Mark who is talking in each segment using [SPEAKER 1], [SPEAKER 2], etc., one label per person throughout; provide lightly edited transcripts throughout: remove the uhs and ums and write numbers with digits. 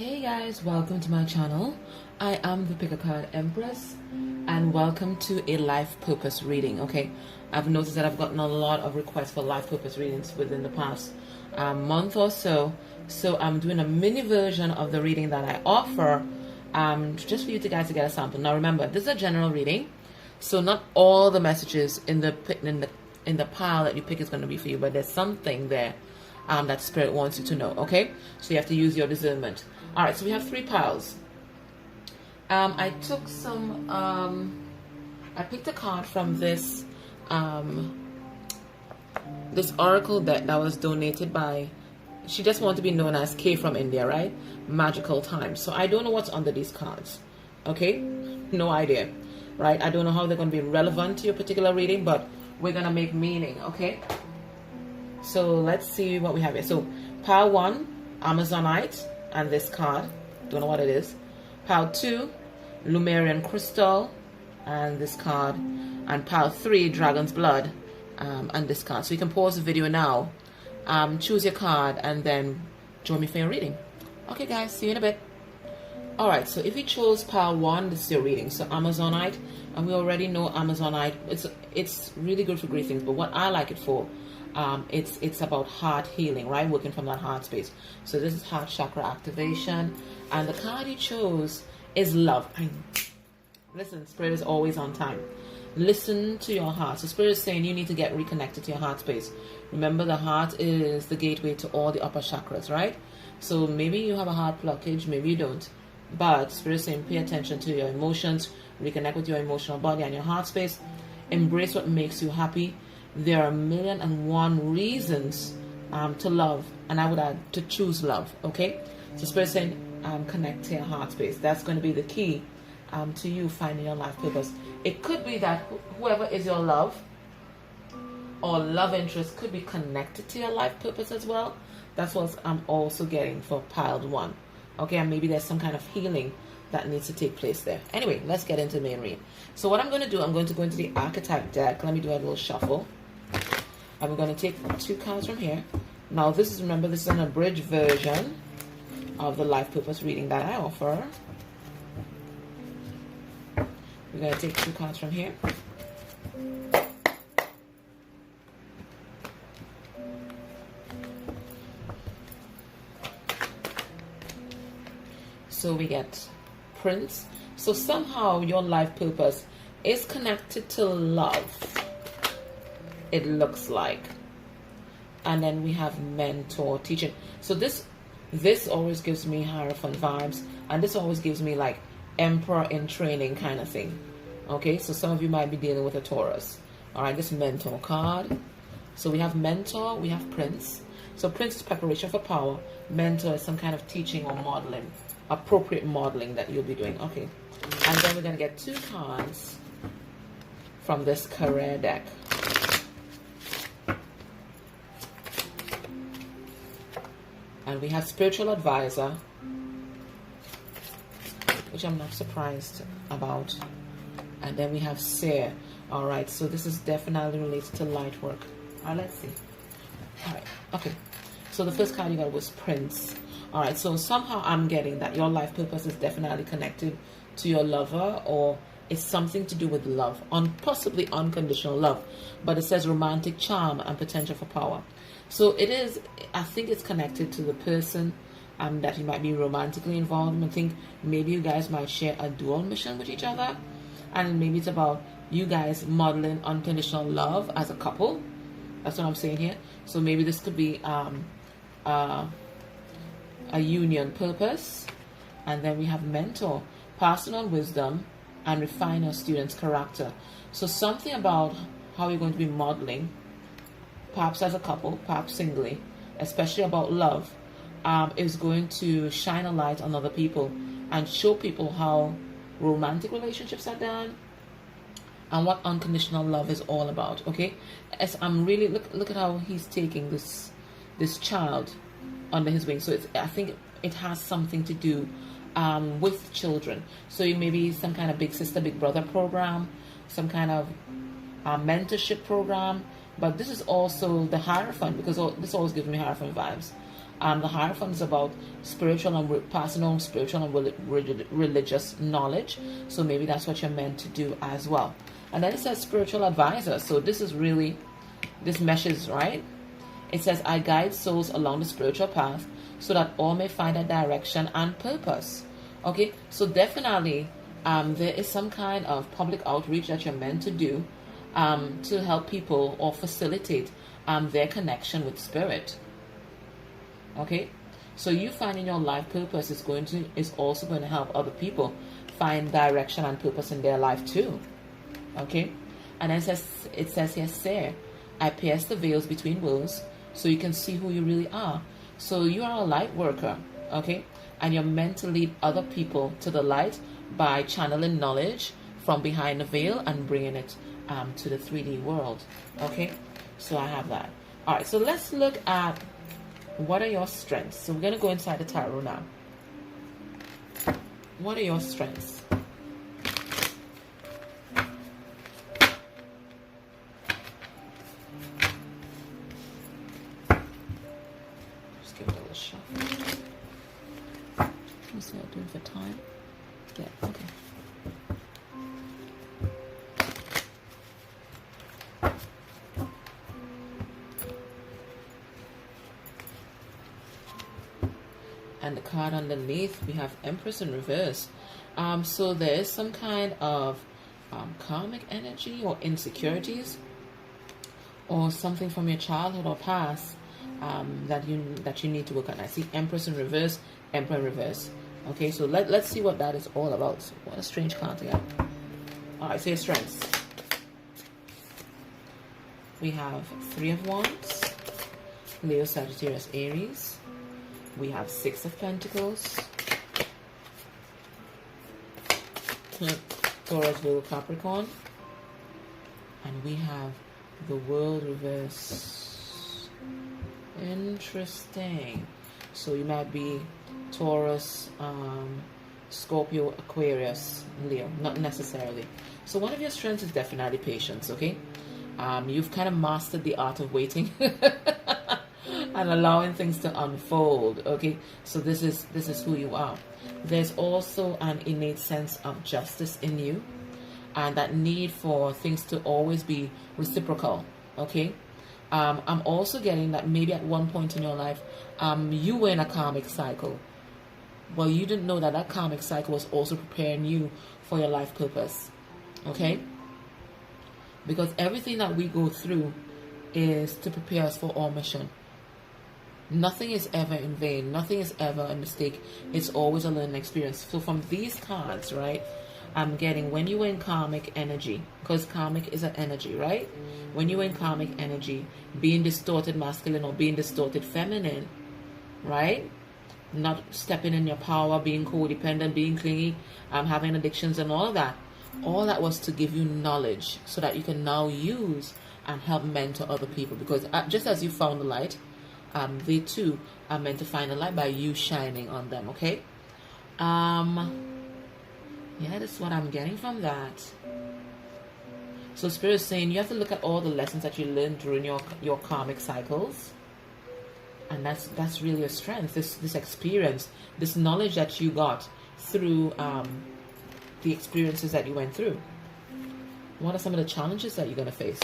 [SPEAKER 1] Hey guys, welcome to my channel. I am the picker card Empress and welcome to a life purpose reading. Okay, I've noticed that I've gotten a lot of requests for life purpose readings within the past month or so. So I'm doing a mini version of the reading that I offer just for you guys to get a sample. Now remember, this is a general reading, so not all the messages in the pile that you pick is going to be for you, but there's something there that spirit wants you to know. Okay, so you have to use your discernment. All right, so we have 3 piles. I took some, I picked a card from this this oracle deck that was donated by, she just wanted to be known as K from India, right? Magical Time. So I don't know what's under these cards, okay? No idea, right? I don't know how they're going to be relevant to your particular reading, but we're going to make meaning, okay? So let's see what we have here. So pile 1, Amazonite, and this card, don't know what it is. Pile 2, Lumerian Crystal, and this card. And pile 3, Dragon's Blood, and this card. So you can pause the video now, choose your card, and then join me for your reading. Okay guys, see you in a bit. Alright, so if you chose pile 1, this is your reading. So Amazonite, and we already know Amazonite, it's really good for great things, but what I like it for, it's about heart healing, right? Working from that heart space. So this is heart chakra activation, and the card you chose is love. Listen, spirit is always on time. Listen to your heart. So spirit is saying you need to get reconnected to your heart space. Remember, the heart is the gateway to all the upper chakras, right? So maybe you have a heart blockage, maybe you don't, but spirit is saying pay attention to your emotions, reconnect with your emotional body and your heart space, embrace what makes you happy. There are 1,000,001 reasons to love, and I would add to choose love. Okay, so spirit saying connect to your heart space. That's going to be the key to you finding your life purpose. It could be that whoever is your love or love interest could be connected to your life purpose as well. That's what I'm also getting for piled 1. Okay, and maybe there's some kind of healing that needs to take place there. Anyway, let's get into the main read. So what I'm going to do, I'm going to go into the archetype deck. Let me do a little shuffle. And we're going to take 2 cards from here. Now this is, remember, this is an abridged version of the life purpose reading that I offer. We're going to take 2 cards from here. So we get Prince. So somehow your life purpose is connected to love, it looks like. And then we have mentor, teaching. So this always gives me Hierophant vibes, and this always gives me like emperor in training kind of thing. Okay, so some of you might be dealing with a Taurus. All right, this mentor card. So we have mentor, we have prince. So prince is preparation for power. Mentor is some kind of teaching or modeling, appropriate modeling that you'll be doing. Okay, and then we're going to get 2 cards from this career deck. And we have spiritual advisor, which I'm not surprised about. And then we have seer. All right, so this is definitely related to light work. All right, let's see. All right, okay. So the first card you got was Prince. All right, so somehow I'm getting that your life purpose is definitely connected to your lover, or it's something to do with love, possibly unconditional love. But it says romantic charm and potential for power. So it is, I think it's connected to the person that you might be romantically involved in. I think maybe you guys might share a dual mission with each other. And maybe it's about you guys modeling unconditional love as a couple. That's what I'm saying here. So maybe this could be a union purpose. And then we have mentor, passing on wisdom and refine your student's character. So something about how you're going to be modeling, perhaps as a couple, perhaps singly, especially about love, is going to shine a light on other people and show people how romantic relationships are done and what unconditional love is all about. Okay, as I'm really look at how he's taking this child under his wing. So I think it has something to do with children. So maybe some kind of big sister, big brother program, some kind of mentorship program. But this is also the Hierophant, because this always gives me Hierophant vibes. The Hierophant is about spiritual and personal, spiritual and religious knowledge. So maybe that's what you're meant to do as well. And then it says spiritual advisor. So this is really, this meshes, right? It says, I guide souls along the spiritual path so that all may find a direction and purpose. Okay, so definitely there is some kind of public outreach that you're meant to do to help people or facilitate their connection with spirit. Okay, so you finding your life purpose is also going to help other people find direction and purpose in their life too. Okay, and then it says here, Sir, I pierce the veils between worlds so you can see who you really are. So you are a light worker, okay, and you're meant to lead other people to the light by channeling knowledge from behind the veil and bringing it to the 3D world. Okay, so I have that. All right, so let's look at what are your strengths. So we're going to go inside the tarot now. What are your strengths? Just give it a little shuffle. Let's see what I'm doing for time. Yeah, okay. And the card underneath, we have Empress in reverse. So there is some kind of karmic energy or insecurities or something from your childhood or past that you need to work on. I see Empress in reverse, Emperor in reverse. Okay, so let's see what that is all about. What a strange card to get. All right, so your strengths. We have Three of Wands, Leo, Sagittarius, Aries. We have Six of Pentacles, Taurus, Virgo, Capricorn, and we have the World reverse. Interesting. So you might be Taurus, Scorpio, Aquarius, Leo, not necessarily. So one of your strengths is definitely patience, okay? You've kind of mastered the art of waiting and allowing things to unfold, okay? So this is who you are. There's also an innate sense of justice in you and that need for things to always be reciprocal, okay? I'm also getting that maybe at one point in your life, you were in a karmic cycle. Well, you didn't know that that karmic cycle was also preparing you for your life purpose, okay? Because everything that we go through is to prepare us for our mission. Nothing is ever in vain. Nothing is ever a mistake. It's always a learning experience. So from these cards, right, I'm getting when you were in karmic energy, because karmic is an energy, right? When you were in karmic energy, being distorted masculine or being distorted feminine, right? Not stepping in your power, being codependent, being clingy, having addictions and all of that. All that was to give you knowledge so that you can now use and help mentor other people. Because just as you found the light, they too are meant to find the light by you shining on them, okay? Yeah, that's what I'm getting from that. So Spirit is saying you have to look at all the lessons that you learned during your karmic cycles. And that's really a strength, this experience, this knowledge that you got through the experiences that you went through. What are some of the challenges that you're going to face?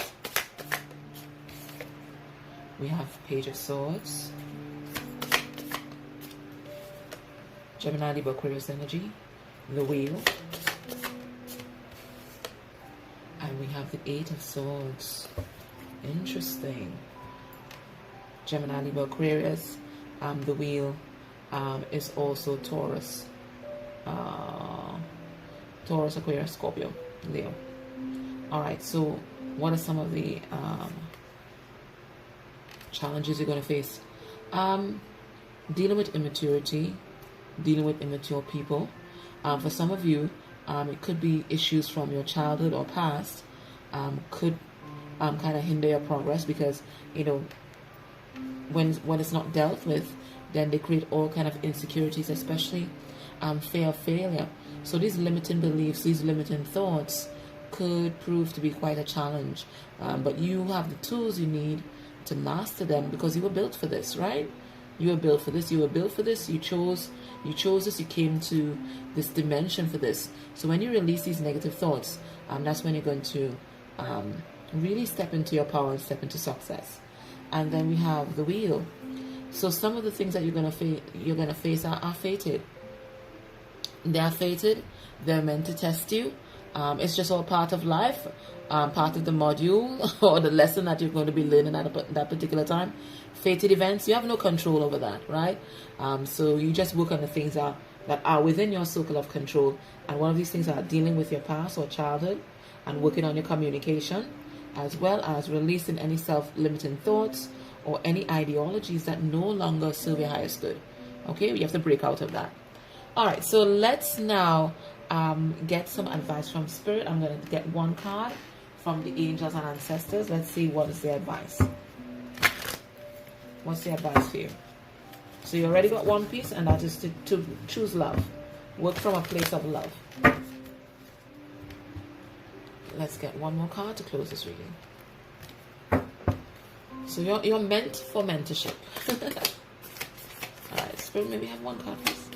[SPEAKER 1] We have Page of Swords, Gemini, Libra, Aquarius energy, the Wheel, and we have the Eight of Swords. Interesting. Gemini, Libra, Aquarius, the Wheel is also Taurus, Taurus, Aquarius, Scorpio, Leo. All right, so what are some of the challenges you're going to face? Dealing with immaturity, dealing with immature people. For some of you, it could be issues from your childhood or past, could kind of hinder your progress because, you know, when it's not dealt with, then they create all kind of insecurities, especially fear of failure. So these limiting beliefs, these limiting thoughts could prove to be quite a challenge. But you have the tools you need to master them because you were built for this, right? You were built for this. You were built for this. You chose this. You came to this dimension for this. So when you release these negative thoughts, that's when you're going to really step into your power and step into success. And then we have the wheel. So some of the things that you're gonna face are fated. They are fated. They're meant to test you. It's just all part of life, part of the module or the lesson that you're going to be learning at that particular time. Fated events, you have no control over that, right? So you just work on the things that are within your circle of control. And one of these things are dealing with your past or childhood and working on your communication, as well as releasing any self-limiting thoughts or any ideologies that no longer serve your highest good. Okay, you have to break out of that. All right, so let's now get some advice from Spirit. I'm going to get one card from the angels and ancestors. Let's see what is their advice. What's the advice for you? So you already got one piece, and that is to choose love. Work from a place of love. Let's get one more card to close this reading. So you're meant for mentorship. All right, Spirit, maybe have one card, please.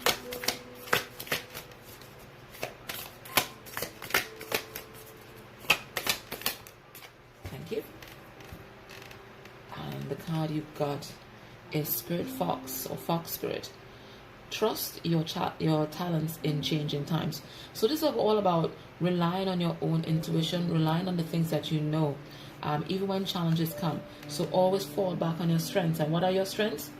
[SPEAKER 1] Thank you. And the card you got is Spirit Fox or Fox Spirit. Trust your talents in changing times. So this is all about relying on your own intuition, relying on the things that you know, even when challenges come. So always fall back on your strengths. And what are your strengths?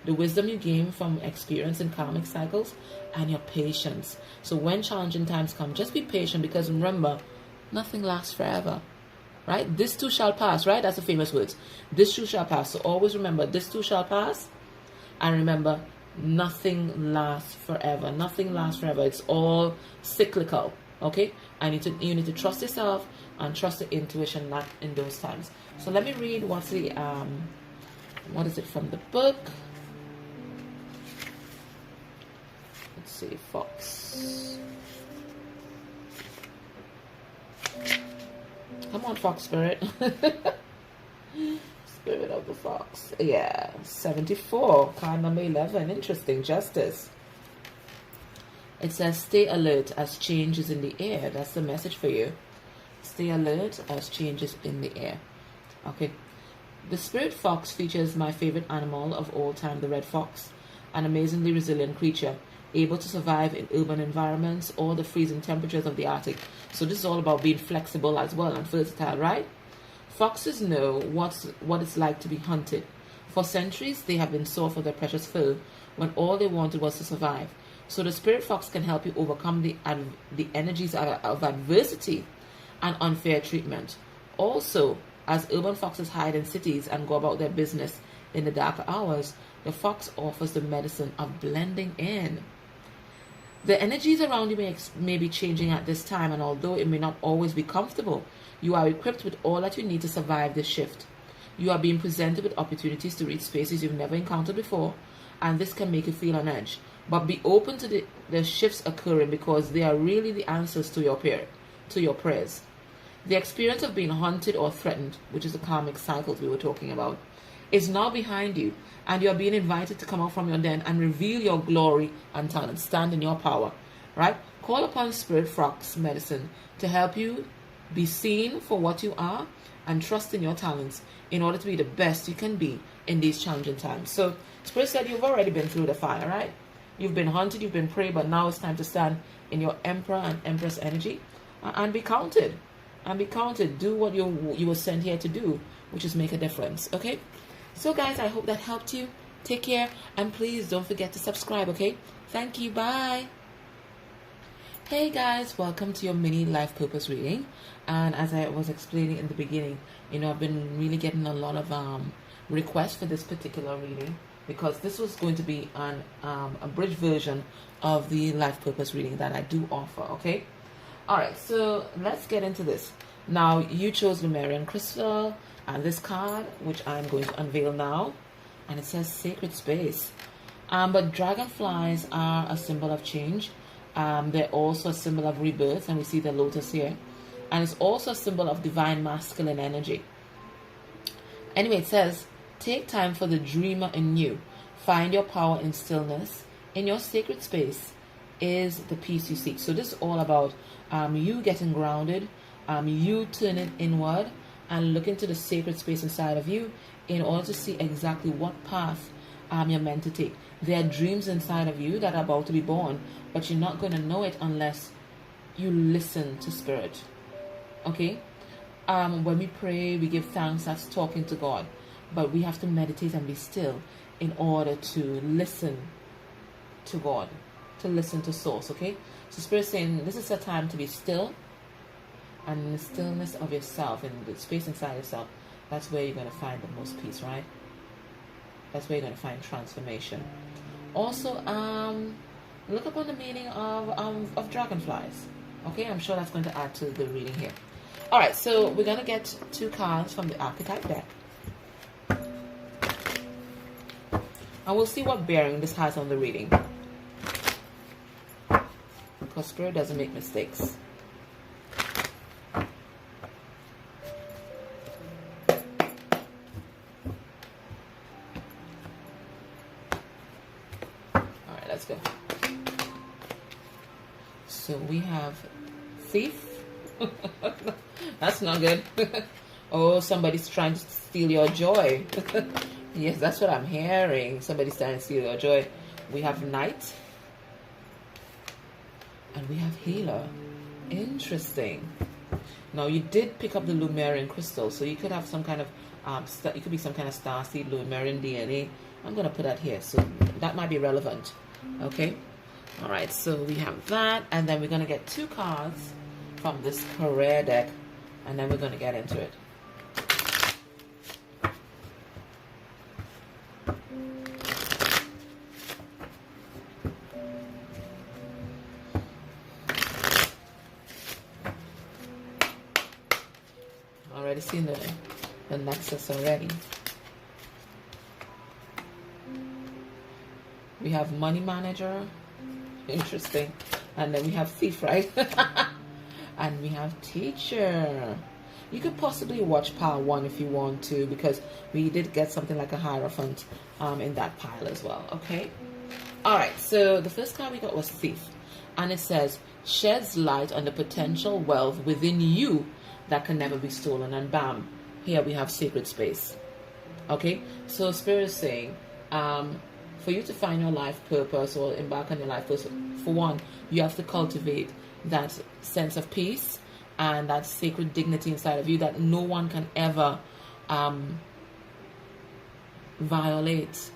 [SPEAKER 1] The wisdom you gain from experience in karmic cycles and your patience. So when challenging times come, just be patient, because remember, nothing lasts forever. Right? This too shall pass, right? That's the famous words. This too shall pass. So always remember, this too shall pass. And remember, nothing lasts forever. Nothing lasts forever. It's all cyclical. Okay? You need to trust yourself and trust the intuition not in those times. So let me read what is it from the book? Let's see, Fox. Come on, Fox Spirit. Spirit of the Fox. Yeah, 74, card number 11. Interesting. Justice. It says, stay alert as change is in the air. That's the message for you. Stay alert as change is in the air. Okay. The Spirit Fox features my favorite animal of all time, the red fox. An amazingly resilient creature, able to survive in urban environments or the freezing temperatures of the Arctic. So this is all about being flexible as well and versatile, right? Foxes know what it's like to be hunted. For centuries, they have been sought for their precious fur when all they wanted was to survive. So the Spirit Fox can help you overcome the energies of adversity and unfair treatment. Also, as urban foxes hide in cities and go about their business in the darker hours, the fox offers the medicine of blending in. The energies around you may be changing at this time, and although it may not always be comfortable, you are equipped with all that you need to survive this shift. You are being presented with opportunities to reach spaces you've never encountered before, and this can make you feel on edge. But be open to the shifts occurring, because they are really the answers to your prayers. The experience of being haunted or threatened, which is the karmic cycles we were talking about, is now behind you, and you are being invited to come out from your den and reveal your glory and talent. Stand in your power, right? Call upon Spirit Fox Medicine to help you be seen for what you are and trust in your talents in order to be the best you can be in these challenging times. So Spirit said you've already been through the fire, right? You've been hunted, you've been preyed, but now it's time to stand in your Emperor and Empress energy and be counted. And be counted. Do what you were sent here to do, which is make a difference. Okay? So guys, I hope that helped you. Take care, and please don't forget to subscribe. Okay? Thank you. Bye. Hey guys, welcome to your mini life purpose reading. And as I was explaining in the beginning, I've been really getting a lot of requests for this particular reading, because this was going to be an abridged version of the life purpose reading that I do offer. Okay? Alright, so let's get into this. Now, you chose Lemurian Crystal and this card, which I'm going to unveil now, and it says Sacred Space. But dragonflies are a symbol of change. They're also a symbol of rebirth, and we see the lotus here. And it's also a symbol of divine masculine energy. Anyway, it says, take time for the dreamer in you. find your power in stillness. In your sacred space is the peace you seek. So this is all about you getting grounded, you turning inward and looking to the sacred space inside of you in order to see exactly what path you're meant to take. There are dreams inside of you that are about to be born, but you're not going to know it unless you listen to spirit. Okay? When we pray, we give thanks, that's talking to God. But we have to meditate and be still in order to listen to God, to listen to source, okay? So Spirit is saying this is a time to be still, and in the stillness of yourself, in the space inside yourself, that's where you're going to find the most peace, right? That's where you're going to find transformation. Also, look up on the meaning of dragonflies. Okay, I'm sure that's going to add to the reading here. All right, so we're going to get 2 cards from the archetype deck. And we'll see what bearing this has on the reading. Because Spirit doesn't make mistakes. Alright, let's go. So we have Thief. That's not good. Oh, somebody's trying to steal your joy. Yes, that's what I'm hearing. Somebody's trying to steal your joy. We have Knight. And we have Healer. Interesting. Now, you did pick up the Lumerian crystal, so you could have some kind of, it could be some kind of starseed, Lumerian DNA. I'm going to put that here, so that might be relevant. Okay? All right, so we have that, and then we're going to get 2 cards from this career deck, and then we're going to get into it. Already seen the nexus already. We have Money Manager. Interesting. And then we have Thief, right? And we have Teacher. You could possibly watch pile 1 if you want to, because we did get something like a Hierophant in that pile as well. Okay. All right. So the first card we got was Thief, and it says sheds light on the potential wealth within you that can never be stolen. And bam, here we have sacred space. Okay. So Spirit is saying, for you to find your life purpose or embark on your life purpose, for one, you have to cultivate that sense of peace and that sacred dignity inside of you that no one can ever violate.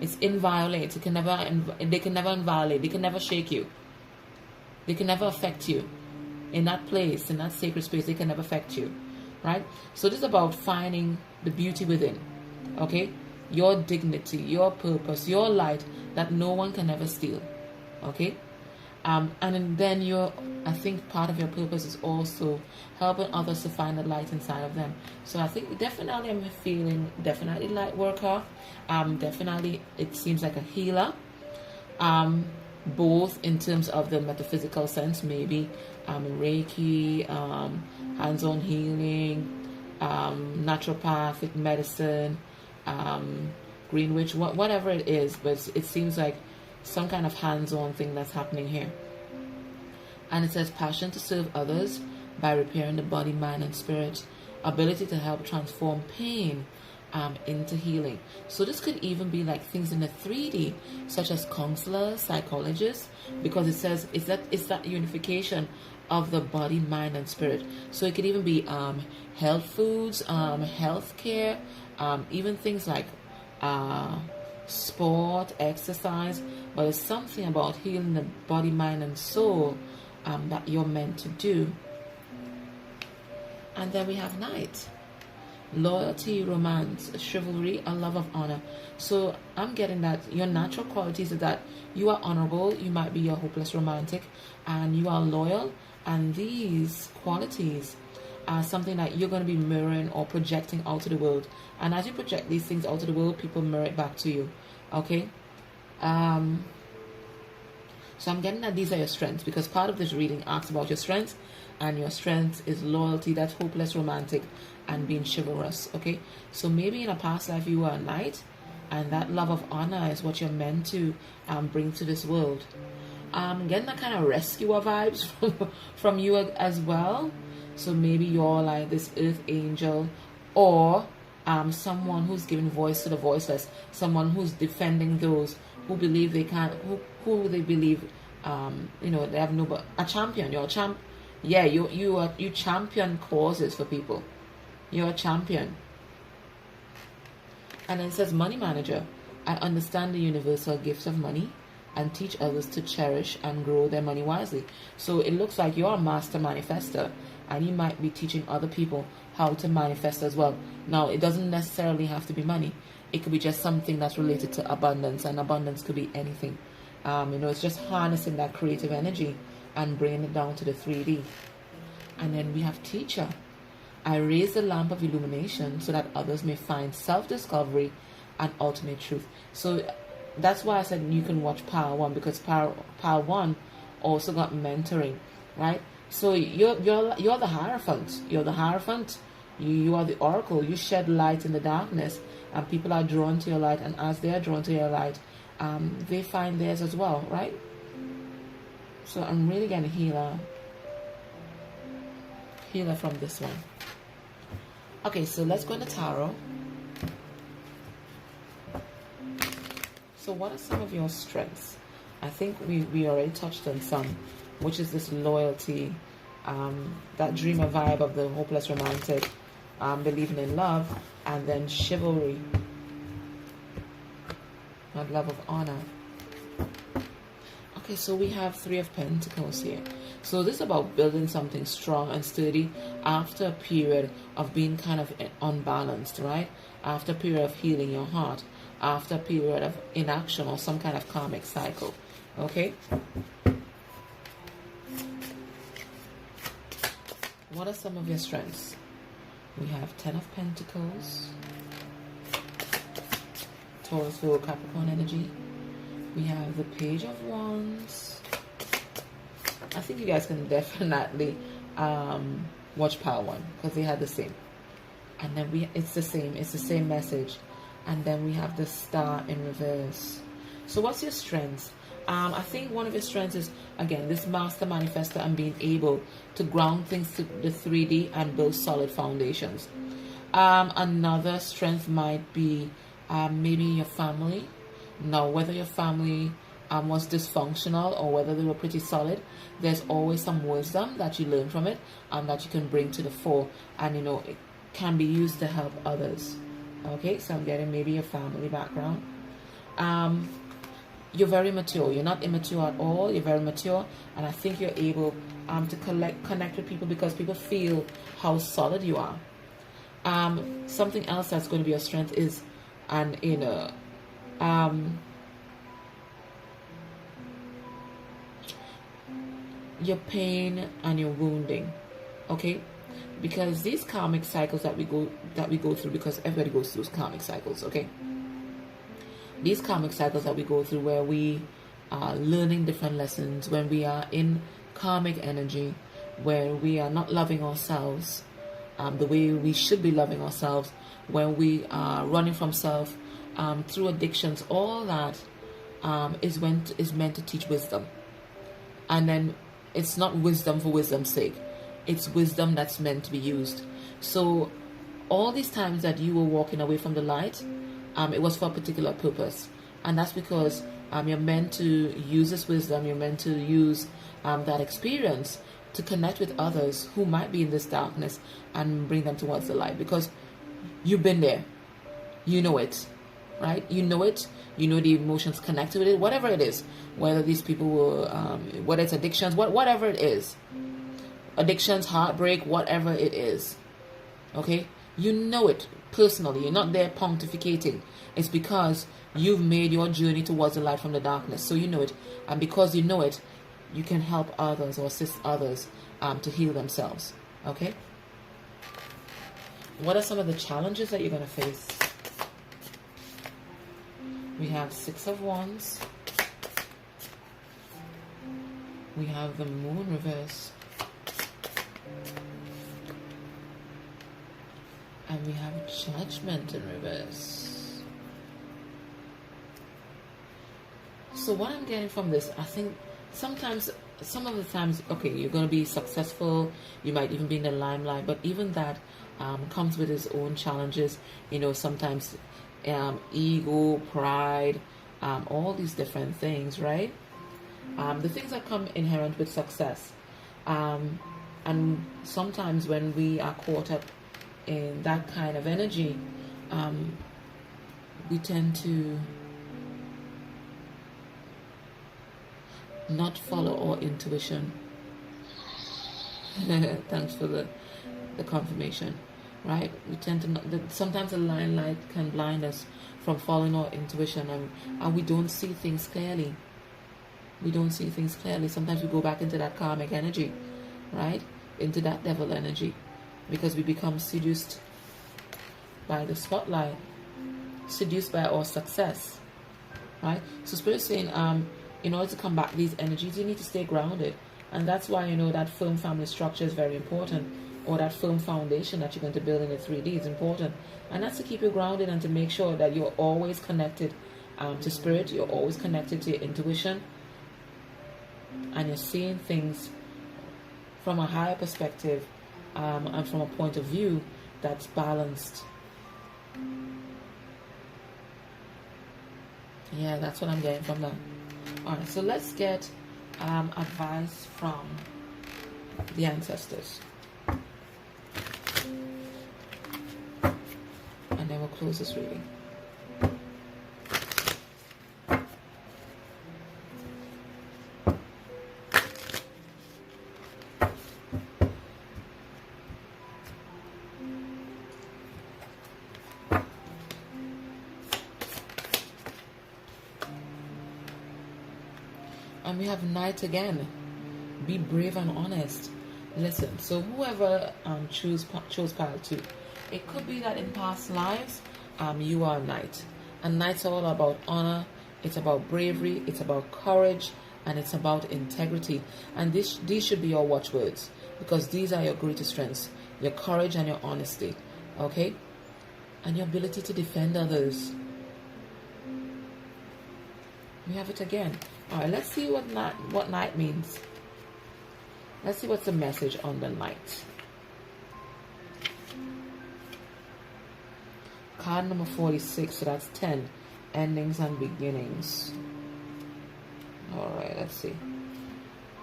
[SPEAKER 1] It's inviolate. They can never inviolate. They can never shake you. They can never affect you. In that place, in that sacred space, they can never affect you. Right? So this is about finding the beauty within. Okay? Your dignity, your purpose, your light that no one can ever steal. Okay? And then I think part of your purpose is also helping others to find the light inside of them. So I think definitely I'm feeling definitely light worker. Definitely it seems like a healer. Both in terms of the metaphysical sense, maybe Reiki, hands-on healing, naturopathic medicine, green witch, whatever it is, but it seems like some kind of hands-on thing that's happening here. And it says passion to serve others by repairing the body, mind, and spirit, ability to help transform pain into healing. So this could even be like things in the 3D, such as counselors, psychologists, because it says it's that unification of the body, mind, and spirit. So it could even be health foods, health care, even things like sport, exercise, but it's something about healing the body, mind, and soul that you're meant to do. And then we have Knight. Loyalty, romance, chivalry, a love of honor. So I'm getting that your natural qualities is that you are honorable, you might be a hopeless romantic, and you are loyal, and these qualities are something that you're going to be mirroring or projecting out to the world. And as you project these things out to the world, people mirror it back to you. Okay? So I'm getting that these are your strengths, because part of this reading asks about your strengths, and your strength is loyalty, that's hopeless romantic, and being chivalrous. Okay? So maybe in a past life you were a knight, And that love of honor is what you're meant to bring to this world. Getting that kind of rescuer vibes from you as well. So maybe you're like this earth angel, or someone who's giving voice to the voiceless, someone who's defending those who believe they can't, who they believe, they have no, a champion. You're a champ. Yeah, you champion causes for people. You're a champion. And then it says money manager. I understand the universal gifts of money and teach others to cherish and grow their money wisely. So it looks like you're a master manifester, and you might be teaching other people how to manifest as well. Now, it doesn't necessarily have to be money. It could be just something that's related to abundance, and abundance could be anything. It's just harnessing that creative energy and bringing it down to the 3D. And then we have teacher. I raise the lamp of illumination so that others may find self-discovery and ultimate truth. So that's why I said you can watch Power 1, because Power 1 also got mentoring, right? So you're the Hierophant. You're the Hierophant. You are the Oracle. You shed light in the darkness, and people are drawn to your light. And as they are drawn to your light, they find theirs as well, right? So I'm really getting healer from this one. Okay, so let's go into tarot. So what are some of your strengths? I think we already touched on some, which is this loyalty, that dreamer vibe of the hopeless romantic, believing in love, and then chivalry, that love of honor. Okay, so we have 3 of Pentacles here. So this is about building something strong and sturdy after a period of being kind of unbalanced, right? After a period of healing your heart, after a period of inaction or some kind of karmic cycle. Okay? What are some of your strengths? We have 10 of Pentacles, Taurus, Virgo, Capricorn energy. We have the Page of Wands. I think you guys can definitely watch Power 1, because they had the same. And then it's the same message. And then we have the Star in reverse. So what's your strengths? I think one of your strengths is, again, this master manifester and being able to ground things to the 3D and build solid foundations. Another strength might be maybe your family. Now, whether your family was dysfunctional or whether they were pretty solid, there's always some wisdom that you learn from it that you can bring to the fore, and it can be used to help others. Okay, so I'm getting maybe your family background. You're very mature. You're not immature at all. You're very mature, and I think you're able to connect with people because people feel how solid you are. Something else that's going to be your strength is your pain and your wounding. Okay, because these karmic cycles that we go through, because everybody goes through karmic cycles. Okay, these karmic cycles that we go through, where we are learning different lessons, when we are in karmic energy, where we are not loving ourselves the way we should be loving ourselves, when we are running from self through addictions, all that is meant to teach wisdom. And then it's not wisdom for wisdom's sake. It's wisdom that's meant to be used. So all these times that you were walking away from the light, it was for a particular purpose. And that's because you're meant to use this wisdom, you're meant to use that experience to connect with others who might be in this darkness and bring them towards the light. Because you've been there. You know it. Right? You know it. You know the emotions connected with it. Whatever it is. Whether these people were, whether it's addictions, whatever it is. Addictions, heartbreak, whatever it is. Okay? You know it personally. You're not there pontificating. It's because you've made your journey towards the light from the darkness. So you know it. And because you know it, you can help others or assist others to heal themselves. Okay? What are some of the challenges that you're going to face? We have 6 of Wands. We have the Moon reverse. And we have Judgment in reverse. So what I'm getting from this, I think sometimes, some of the times, okay, you're going to be successful, you might even be in the limelight, but even that comes with its own challenges. Sometimes ego, pride, all these different things, right? The things that come inherent with success. And sometimes when we are caught up in that kind of energy, we tend to not follow our intuition. Thanks for the confirmation, right? We tend to not, sometimes the limelight can blind us from following our intuition, and we don't see things clearly. We don't see things clearly. Sometimes we go back into that karmic energy, right? Into that devil energy, because we become seduced by the spotlight, seduced by our success, right? So Spirit's saying, in order to combat these energies, you need to stay grounded. And that's why, that firm family structure is very important, or that firm foundation that you're going to build in the 3D is important. And that's to keep you grounded and to make sure that you're always connected to Spirit, you're always connected to your intuition, and you're seeing things from a higher perspective, and from a point of view that's balanced. Yeah, that's what I'm getting from that. Alright, so let's get advice from the ancestors. And then we'll close this reading. And we have Knight again. Be brave and honest. Listen, so whoever chose pile 2, it could be that in past lives you are a knight. And knight's all about honor, it's about bravery, it's about courage, and it's about integrity. And these should be your watchwords, because these are your greatest strengths: your courage and your honesty, okay? And your ability to defend others. We have it again. Alright, let's see what knight means. Let's see what's the message on the knight. Card number 46, so that's 10. Endings and beginnings. Alright, let's see.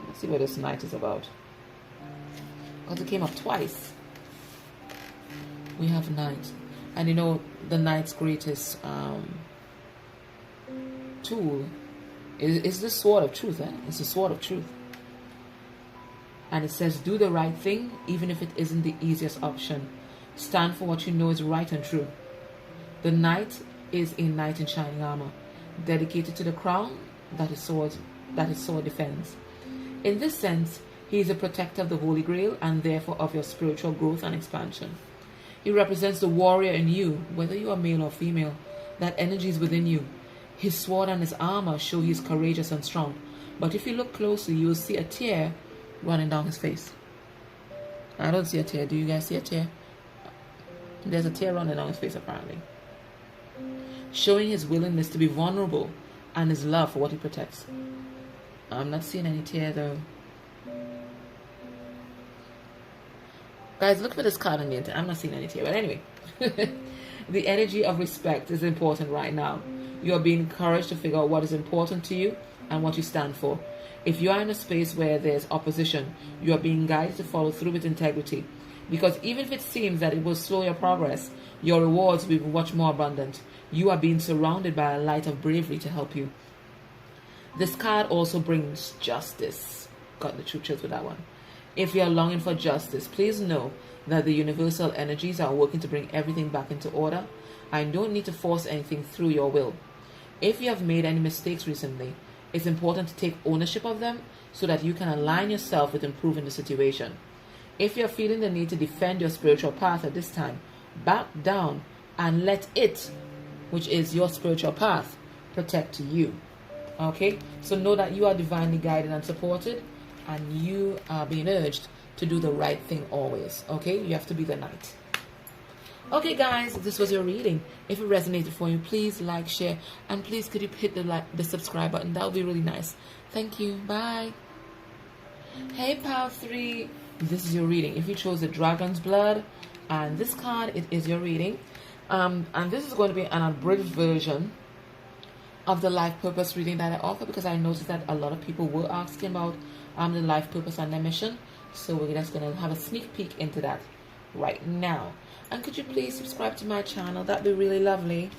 [SPEAKER 1] Let's see what this knight is about. Because it came up twice. We have knight. And the knight's greatest tool is the sword of truth. It's the sword of truth. And it says, do the right thing, even if it isn't the easiest option. Stand for what you know is right and true. The knight is a knight in shining armor, dedicated to the crown that his sword defends. In this sense, he is a protector of the Holy Grail, and therefore of your spiritual growth and expansion. He represents the warrior in you, whether you are male or female. That energy is within you. His sword and his armor show he is courageous and strong. But if you look closely, you will see a tear running down his face. I don't see a tear. Do you guys see a tear? There's a tear running down his face, apparently. Showing his willingness to be vulnerable and his love for what he protects. I'm not seeing any tear, though. Guys, look for this card on the internet. I'm not seeing any tear. But anyway. The energy of respect is important right now. You are being encouraged to figure out what is important to you and what you stand for. If you are in a space where there's opposition, you are being guided to follow through with integrity. Because even if it seems that it will slow your progress, your rewards will be much more abundant. You are being surrounded by a light of bravery to help you. This card also brings justice. Got the true truth with that one. If you are longing for justice, please know that the universal energies are working to bring everything back into order. I don't need to force anything through your will. If you have made any mistakes recently, it's important to take ownership of them so that you can align yourself with improving the situation. If you're feeling the need to defend your spiritual path at this time, back down and let it, which is your spiritual path, protect you. Okay? So know that you are divinely guided and supported, and you are being urged to do the right thing always. Okay? You have to be the knight. Okay, guys, this was your reading. If it resonated for you, please like, share, and please could you hit the subscribe button? That would be really nice. Thank you. Bye. Hey, Pal 3. This is your reading. If you chose the Dragon's Blood and this card, it is your reading. And this is going to be an abridged version of the life purpose reading that I offer, because I noticed that a lot of people were asking about the life purpose and their mission. So we're just going to have a sneak peek into that right now. And could you please subscribe to my channel? That'd be really lovely.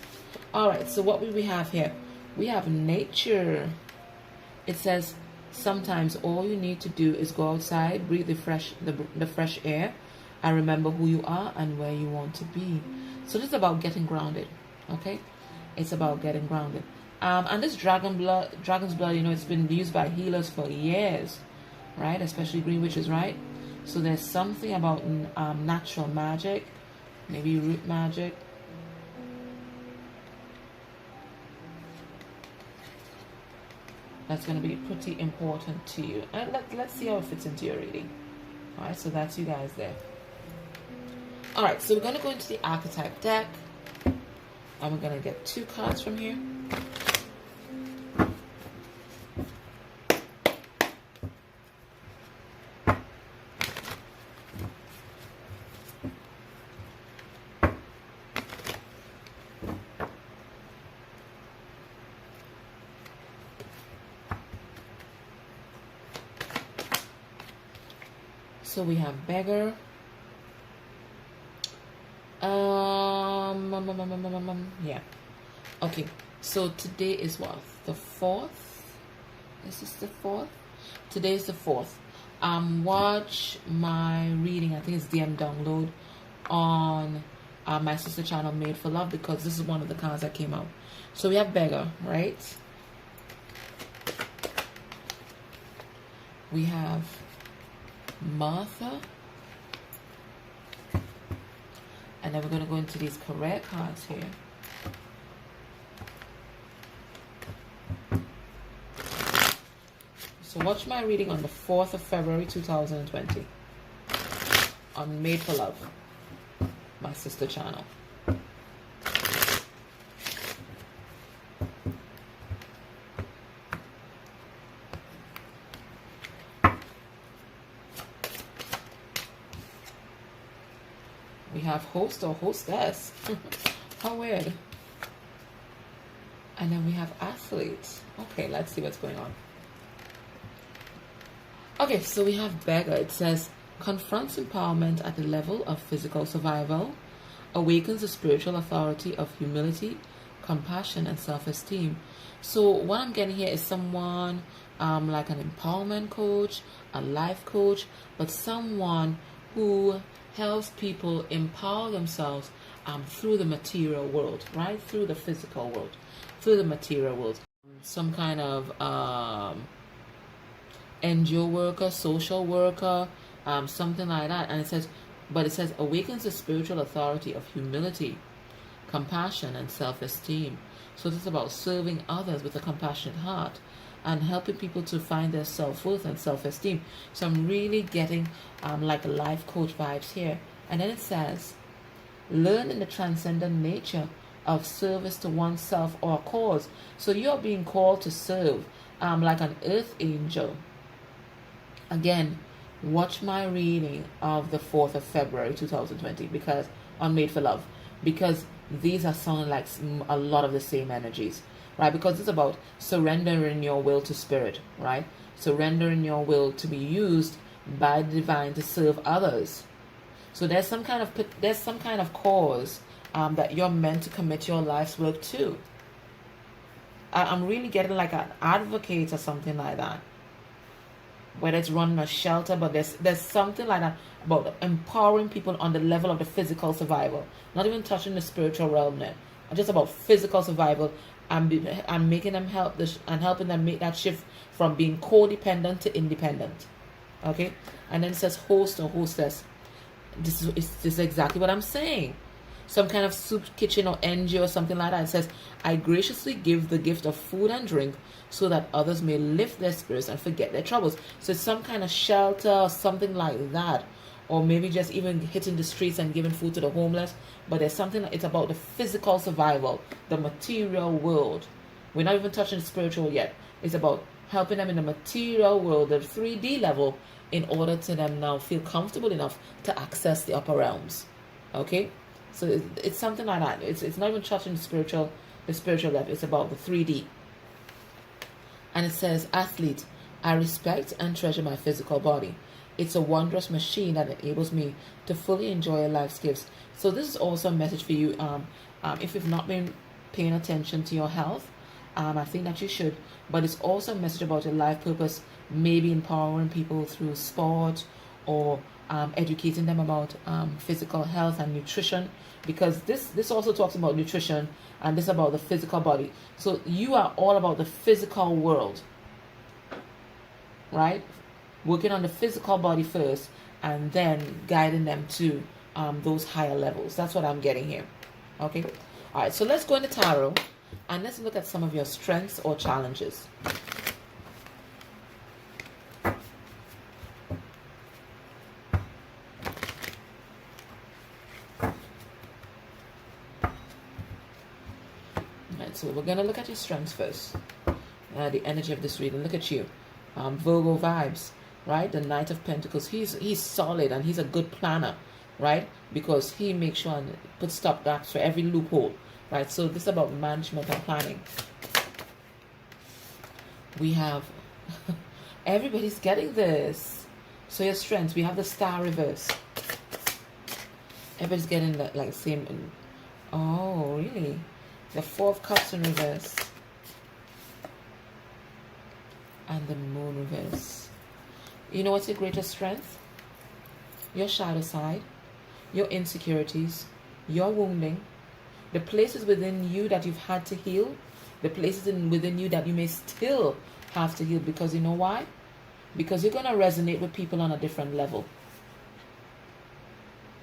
[SPEAKER 1] Alright, so what will we have here? We have nature. It says, sometimes all you need to do is go outside, breathe the fresh air, and remember who you are and where you want to be. So this is about getting grounded, okay? It's about getting grounded. And this dragon's blood, you know, it's been used by healers for years, right? Especially green witches, right? So there's something about natural magic, maybe root magic. That's going to be pretty important to you. And let's see how it fits into your reading. Alright, so that's you guys there. Alright, so we're going to go into the archetype deck. And we're going to get 2 cards from here. So we have beggar. Yeah. Okay. So today is what? The 4th? Is this the 4th? Today is the 4th. Watch my reading. I think it's DM download on my sister channel, Made for Love, because this is one of the cards that came out. So we have beggar, right? We have Martha, and then we're going to go into these career cards here. So watch my reading on the 4th of February 2020 on Made for Love, my sister channel. We have host or hostess. How weird. And then we have athlete. Okay, let's see what's going on. Okay, so we have beggar. It says, confronts empowerment at the level of physical survival, awakens the spiritual authority of humility, compassion, and self-esteem. So what I'm getting here is someone like an empowerment coach, a life coach, but someone who helps people empower themselves through the material world, right? Through the physical world, through the material world. Some kind of NGO worker, social worker, something like that. And it says, but it says, awakens the spiritual authority of humility, compassion, and self-esteem. So this is about serving others with a compassionate heart and helping people to find their self-worth and self-esteem. So I'm really getting like a life coach vibes here. And then it says, learn in the transcendent nature of service to oneself or a cause. So you're being called to serve like an earth angel. Again, watch my reading of the 4th of February 2020 because on Made for Love, because these are sounding like a lot of the same energies, right? Because it's about surrendering your will to spirit, right? Surrendering your will to be used by the divine to serve others. So there's some kind of cause that you're meant to commit your life's work to. I'm really getting like an advocate or something like that. Whether it's running a shelter, but there's something like that about empowering people on the level of the physical survival. Not even touching the spiritual realm there. Just about physical survival and making them helping them make that shift from being codependent to independent. Okay? And then it says host or hostess. This is exactly what I'm saying. Some kind of soup kitchen or NGO or something like that. It says, I graciously give the gift of food and drink so that others may lift their spirits and forget their troubles. So it's some kind of shelter or something like that. or maybe just even hitting the streets and giving food to the homeless. But there's something that it's about the physical survival, the material world. We're not even touching the spiritual yet. It's about helping them in the material world, the 3D level, in order to them now feel comfortable enough to access the upper realms. Okay? So it's something like that. It's not even touching the spiritual level. It's about the 3D. And it says, athlete, I respect and treasure my physical body. It's a wondrous machine that enables me to fully enjoy life's gifts. So this is also a message for you. If you've not been paying attention to your health, I think that you should. But it's also a message about your life purpose, maybe empowering people through sport or educating them about physical health and nutrition. Because this also talks about nutrition, and this about the physical body. So you are all about the physical world, right? Working on the physical body first, and then guiding them to those higher levels. That's what I'm getting here. Okay. All right. So let's go into tarot, and let's look at some of your strengths or challenges. So we're going to look at your strengths first. The energy of this reading. Look at you. Virgo vibes, right? The Knight of Pentacles. He's solid and he's a good planner, right? Because he makes sure and puts stopgaps for every loophole, right? So this is about management and planning. We have... everybody's getting this. So your strengths. We have the Star reverse. Everybody's getting that like same... Oh, really? The Four of Cups in reverse. And the Moon reverse. You know what's your greatest strength? Your shadow side. Your insecurities. Your wounding. The places within you that you've had to heal. The places within you that you may still have to heal. Because you know why? Because you're going to resonate with people on a different level.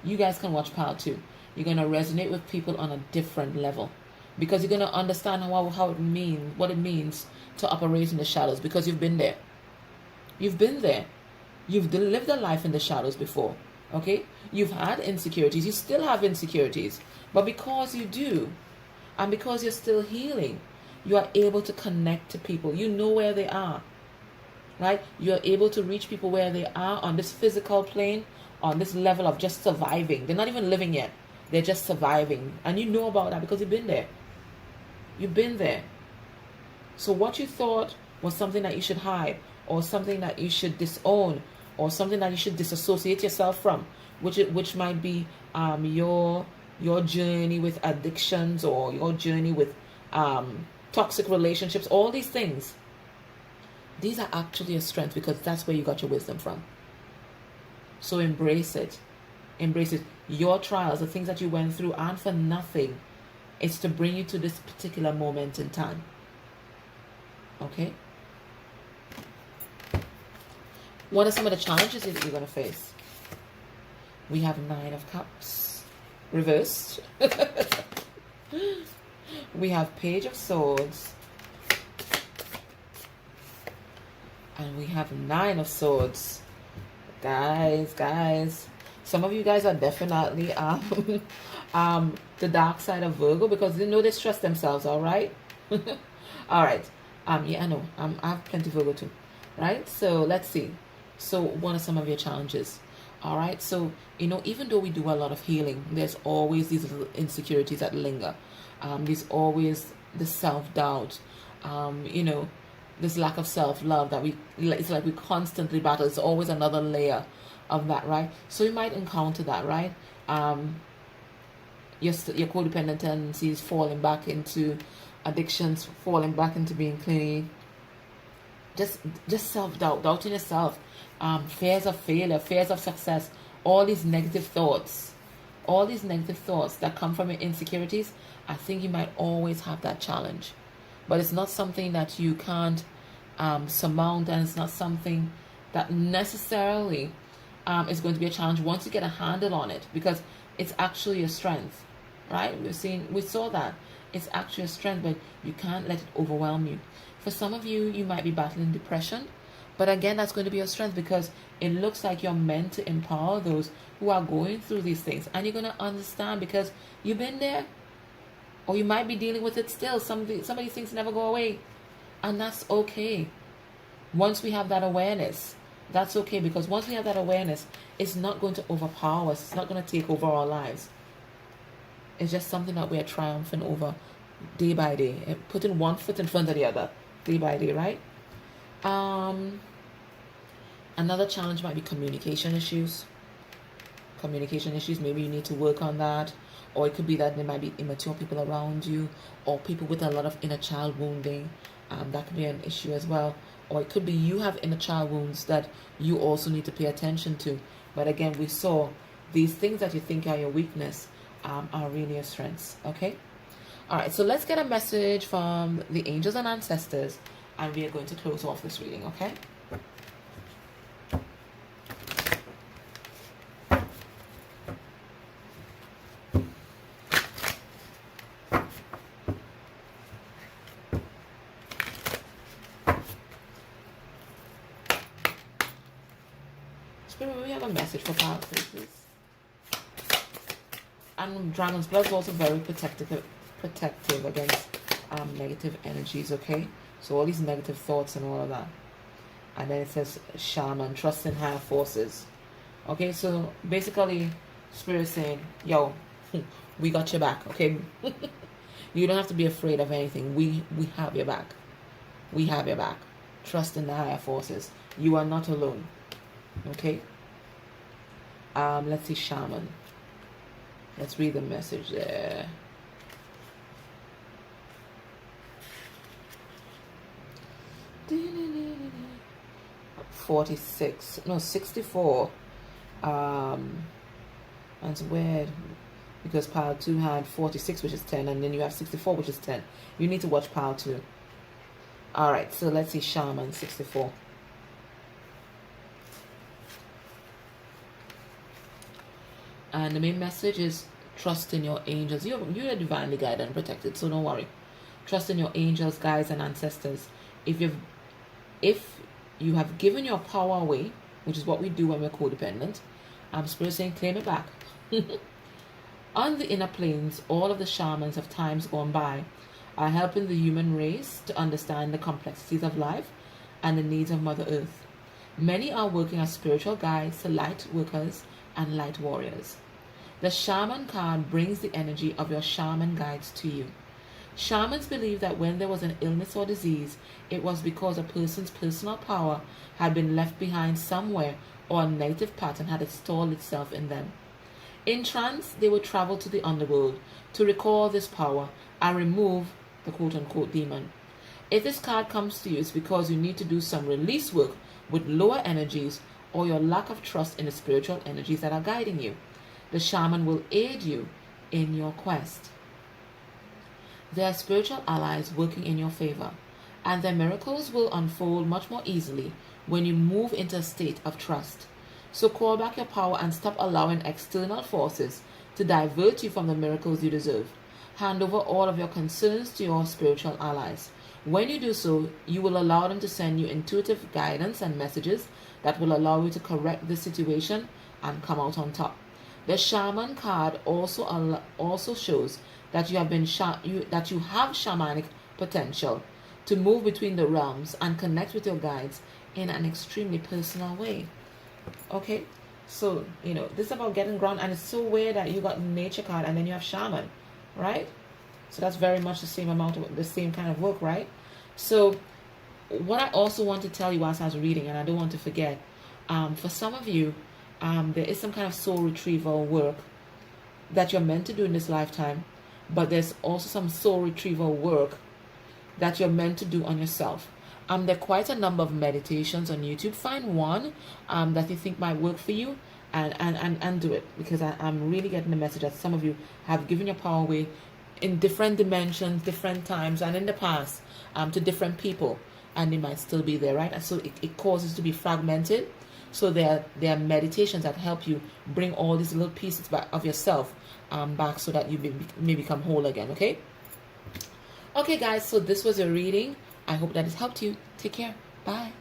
[SPEAKER 1] You guys can watch part 2. You're going to resonate with people on a different level. Because you're going to understand what it means to operate in the shadows. Because you've been there. You've been there. You've lived a life in the shadows before. Okay? You've had insecurities. You still have insecurities. But because you do, and because you're still healing, you are able to connect to people. You know where they are. Right? You're able to reach people where they are on this physical plane, on this level of just surviving. They're not even living yet. They're just surviving. And you know about that because you've been there. You've been there. So what you thought was something that you should hide, or something that you should disown, or something that you should disassociate yourself from, which might be your journey with addictions, or your journey with toxic relationships, all these things. These are actually a strength because that's where you got your wisdom from. So embrace it. Embrace it. Your trials, the things that you went through, aren't for nothing. It's to bring you to this particular moment in time. Okay? What are some of the challenges that you're going to face? We have 9 of Cups reversed. We have Page of Swords. And we have 9 of Swords. Guys. Some of you guys are definitely the dark side of Virgo because they know they stress themselves, all right? All right. Yeah, I know. I have plenty of Virgo too, right? So let's see. So what are some of your challenges? All right. So, you know, even though we do a lot of healing, there's always these little insecurities that linger. There's always the self-doubt, you know, this lack of self-love that it's like we constantly battle. It's always another layer of that, right? So you might encounter that, right? Your codependent tendencies falling back into addictions, falling back into being clingy, just self-doubt, doubting yourself, fears of failure, fears of success, all these negative thoughts that come from your insecurities. I think you might always have that challenge, but it's not something that you can't surmount, and it's not something that necessarily is going to be a challenge once you get a handle on it, because it's actually a strength, right? We saw that it's actually a strength, but you can't let it overwhelm you. For some of you, you might be battling depression, But again, that's going to be your strength, because it looks like you're meant to empower those who are going through these things. And you're going to understand because you've been there, or you might be dealing with it still. Some of these things never go away. And that's okay. Once we have that awareness, that's okay, because once we have that awareness, it's not going to overpower us. It's not going to take over our lives. It's just something that we are triumphant over day by day, putting one foot in front of the other day by day, right? Another challenge might be communication issues. Maybe you need to work on that. Or it could be that there might be immature people around you, or people with a lot of inner child wounding. That could be an issue as well. Or it could be you have inner child wounds that you also need to pay attention to. But again, we saw these things that you think are your weakness are really your strengths. Okay? All right, so let's get a message from the angels and ancestors, and we are going to close off this reading, okay? Spirit, we have a message for power, please. And Dragon's Blood is also very protective against negative energies, okay? So all these negative thoughts and all of that. And then it says Shaman, trust in higher forces. Okay, so basically Spirit is saying, yo, we got your back, okay? You don't have to be afraid of anything. We have your back. We have your back. Trust in the higher forces. You are not alone. Okay? Let's see Shaman. Let's read the message there. No, 64. That's weird, because pile 2 had 46, which is 10, and then you have 64, which is 10. You need to watch pile 2. Alright, so let's see Shaman 64. And the main message is trust in your angels. You're divinely guided and protected, so don't worry. Trust in your angels, guides, and ancestors. If you have given your power away, which is what we do when we're codependent, Spirit saying claim it back. On the inner planes, all of the shamans of times gone by are helping the human race to understand the complexities of life and the needs of Mother Earth. Many are working as spiritual guides to light workers and light warriors. The shaman card brings the energy of your shaman guides to you. Shamans believe that when there was an illness or disease, it was because a person's personal power had been left behind somewhere, or a negative pattern had installed itself in them. In trance, they would travel to the underworld to recall this power and remove the quote-unquote demon. If this card comes to you, it's because you need to do some release work with lower energies, or your lack of trust in the spiritual energies that are guiding you. The shaman will aid you in your quest. There are spiritual allies working in your favor, and their miracles will unfold much more easily when you move into a state of trust. So call back your power and stop allowing external forces to divert you from the miracles you deserve. Hand over all of your concerns to your spiritual allies. When you do so, you will allow them to send you intuitive guidance and messages that will allow you to correct the situation and come out on top. The shaman card also shows that you have shamanic potential to move between the realms and connect with your guides in an extremely personal way. Okay, so this is about getting grounded, and it's so weird that you got nature card and then you have shaman, right? So that's very much the same kind of work, right? So what I also want to tell you whilst I was reading, and I don't want to forget, for some of you, there is some kind of soul retrieval work that you're meant to do in this lifetime, but there's also some soul retrieval work that you're meant to do on yourself. There are quite a number of meditations on YouTube. Find one that you think might work for you, and do it, because I'm really getting the message that some of you have given your power away in different dimensions, different times, and in the past to different people, and they might still be there, right? And so it causes to be fragmented. So there are meditations that help you bring all these little pieces back of yourself back, so that you may become whole again. Okay, guys, so this was a reading. I hope that it helped you. Take care. Bye.